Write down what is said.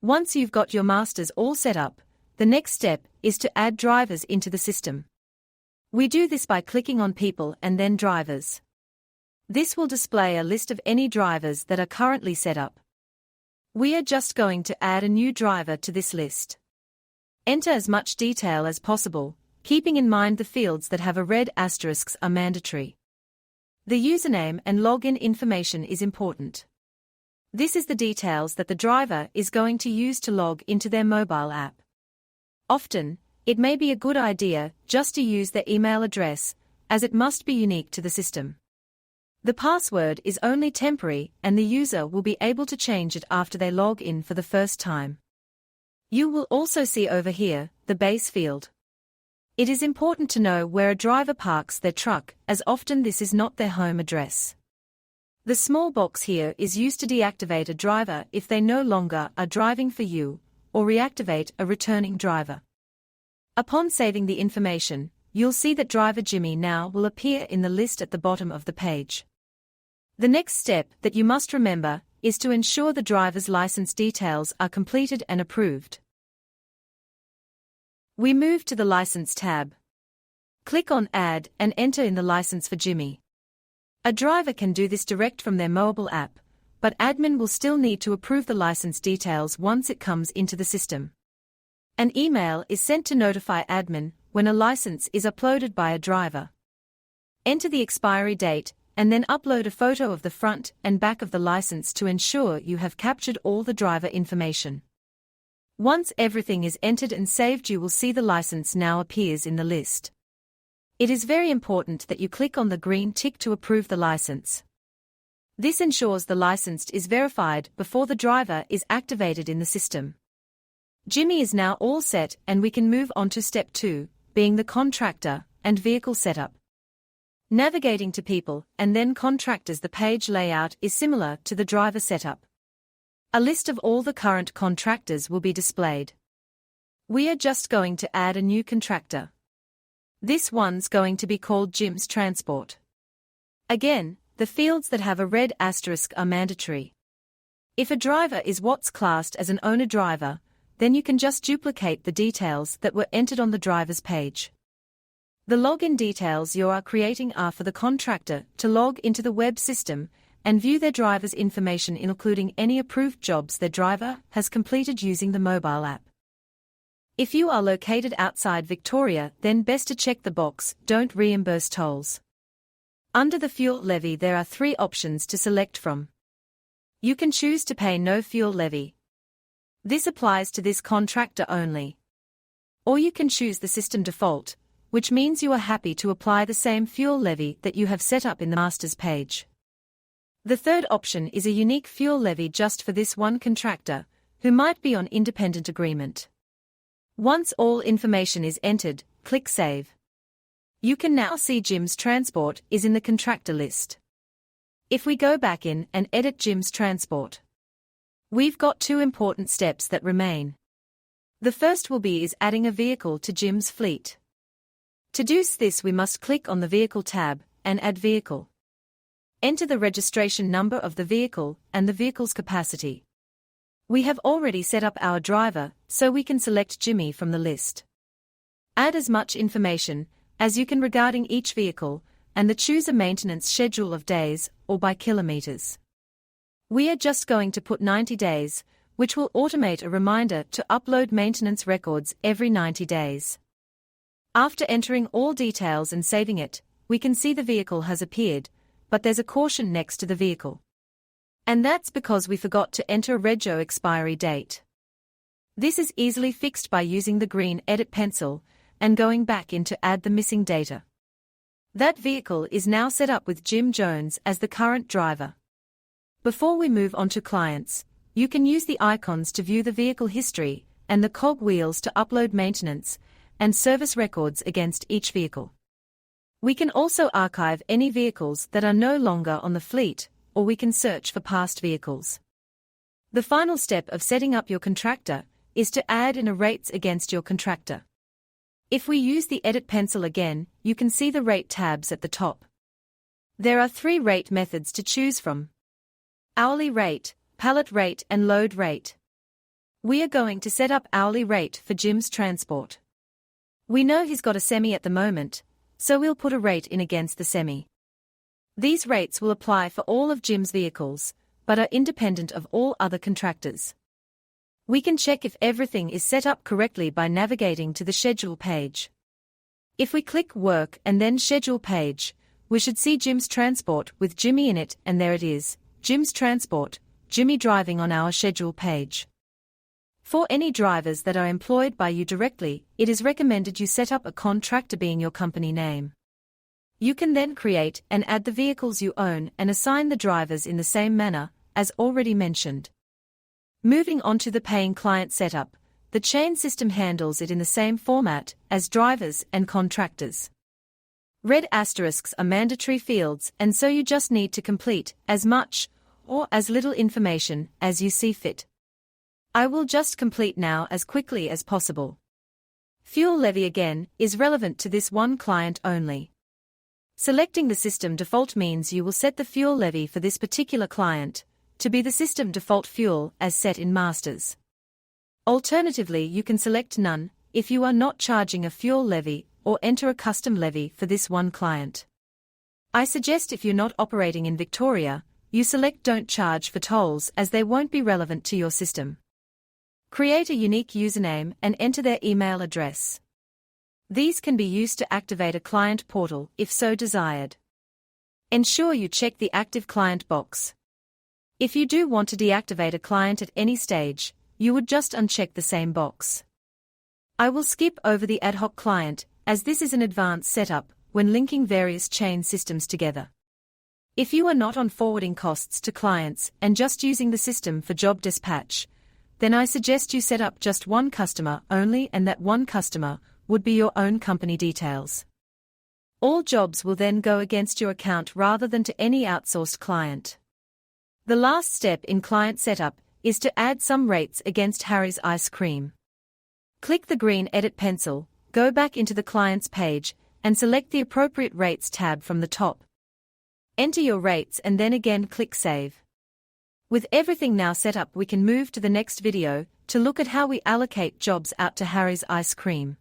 Once you've got your masters all set up, the next step is to add drivers into the system. We do this by clicking on People and then Drivers. This will display a list of any drivers that are currently set up. We are just going to add a new driver to this list. Enter as much detail as possible, keeping in mind the fields that have a red asterisk are mandatory. The username and login information is important. This is the details that the driver is going to use to log into their mobile app. Often, it may be a good idea just to use their email address, as it must be unique to the system. The password is only temporary and the user will be able to change it after they log in for the first time. You will also see over here, the base field. It is important to know where a driver parks their truck, as often this is not their home address. The small box here is used to deactivate a driver if they no longer are driving for you, or reactivate a returning driver. Upon saving the information, you'll see that driver Jimmy now will appear in the list at the bottom of the page. The next step that you must remember is to ensure the driver's license details are completed and approved. We move to the License tab. Click on Add and enter in the license for Jimmy. A driver can do this direct from their mobile app, but admin will still need to approve the license details once it comes into the system. An email is sent to notify admin when a license is uploaded by a driver. Enter the expiry date and then upload a photo of the front and back of the license to ensure you have captured all the driver information. Once everything is entered and saved, you will see the license now appears in the list. It is very important that you click on the green tick to approve the license. This ensures the licensed is verified before the driver is activated in the system. Jimmy is now all set and we can move on to step 2, being the contractor and vehicle setup. Navigating to People and then Contractors, the page layout is similar to the driver setup. A list of all the current contractors will be displayed. We are just going to add a new contractor. This one's going to be called Jim's Transport. Again, the fields that have a red asterisk are mandatory. If a driver is what's classed as an owner driver, then you can just duplicate the details that were entered on the driver's page. The login details you are creating are for the contractor to log into the web system and view their driver's information, including any approved jobs their driver has completed using the mobile app. If you are located outside Victoria, then best to check the box, Don't reimburse tolls. Under the fuel levy there are 3 options to select from. You can choose to pay no fuel levy. This applies to this contractor only. Or you can choose the system default, which means you are happy to apply the same fuel levy that you have set up in the master's page. The third option is a unique fuel levy just for this one contractor, who might be on independent agreement. Once all information is entered, click Save. You can now see Jim's Transport is in the contractor list. If we go back in and edit Jim's Transport, we've got 2 important steps that remain. The first will be adding a vehicle to Jim's fleet. To do this, we must click on the Vehicle tab and add vehicle. Enter the registration number of the vehicle and the vehicle's capacity. We have already set up our driver, so we can select Jimmy from the list. Add as much information as you can regarding each vehicle, and choose a maintenance schedule of days or by kilometers. We are just going to put 90 days, which will automate a reminder to upload maintenance records every 90 days. After entering all details and saving it, we can see the vehicle has appeared, but there's a caution next to the vehicle. And that's because we forgot to enter a rego expiry date. This is easily fixed by using the green edit pencil and going back in to add the missing data. That vehicle is now set up with Jim Jones as the current driver. Before we move on to clients, you can use the icons to view the vehicle history and the cog wheels to upload maintenance and service records against each vehicle. We can also archive any vehicles that are no longer on the fleet, or we can search for past vehicles. The final step of setting up your contractor is to add in a rates against your contractor. If we use the edit pencil again, you can see the rate tabs at the top. There are 3 rate methods to choose from: hourly rate, pallet rate and load rate. We are going to set up hourly rate for Jim's transport. We know he's got a semi at the moment, so we'll put a rate in against the semi. These rates will apply for all of Jim's vehicles, but are independent of all other contractors. We can check if everything is set up correctly by navigating to the schedule page. If we click Work and then Schedule page, we should see Jim's transport with Jimmy in it, and there it is, Jim's transport, Jimmy driving on our schedule page. For any drivers that are employed by you directly, it is recommended you set up a contractor being your company name. You can then create and add the vehicles you own and assign the drivers in the same manner, as already mentioned. Moving on to the paying client setup, the chain system handles it in the same format as drivers and contractors. Red asterisks are mandatory fields, and so you just need to complete as much or as little information as you see fit. I will just complete now as quickly as possible. Fuel levy again is relevant to this one client only. Selecting the system default means you will set the fuel levy for this particular client to be the system default fuel as set in Masters. Alternatively, you can select none if you are not charging a fuel levy or enter a custom levy for this one client. I suggest if you're not operating in Victoria, you select don't charge for tolls as they won't be relevant to your system. Create a unique username and enter their email address. These can be used to activate a client portal if so desired. Ensure you check the Active Client box. If you do want to deactivate a client at any stage, you would just uncheck the same box. I will skip over the ad hoc client, as this is an advanced setup when linking various chain systems together. If you are not on forwarding costs to clients and just using the system for job dispatch, then I suggest you set up just one customer only, and that one customer would be your own company details. All jobs will then go against your account rather than to any outsourced client. The last step in client setup is to add some rates against Harry's ice cream. Click the green Edit pencil, go back into the client's page, and select the appropriate rates tab from the top. Enter your rates and then again click Save. With everything now set up, we can move to the next video to look at how we allocate jobs out to Harry's ice cream.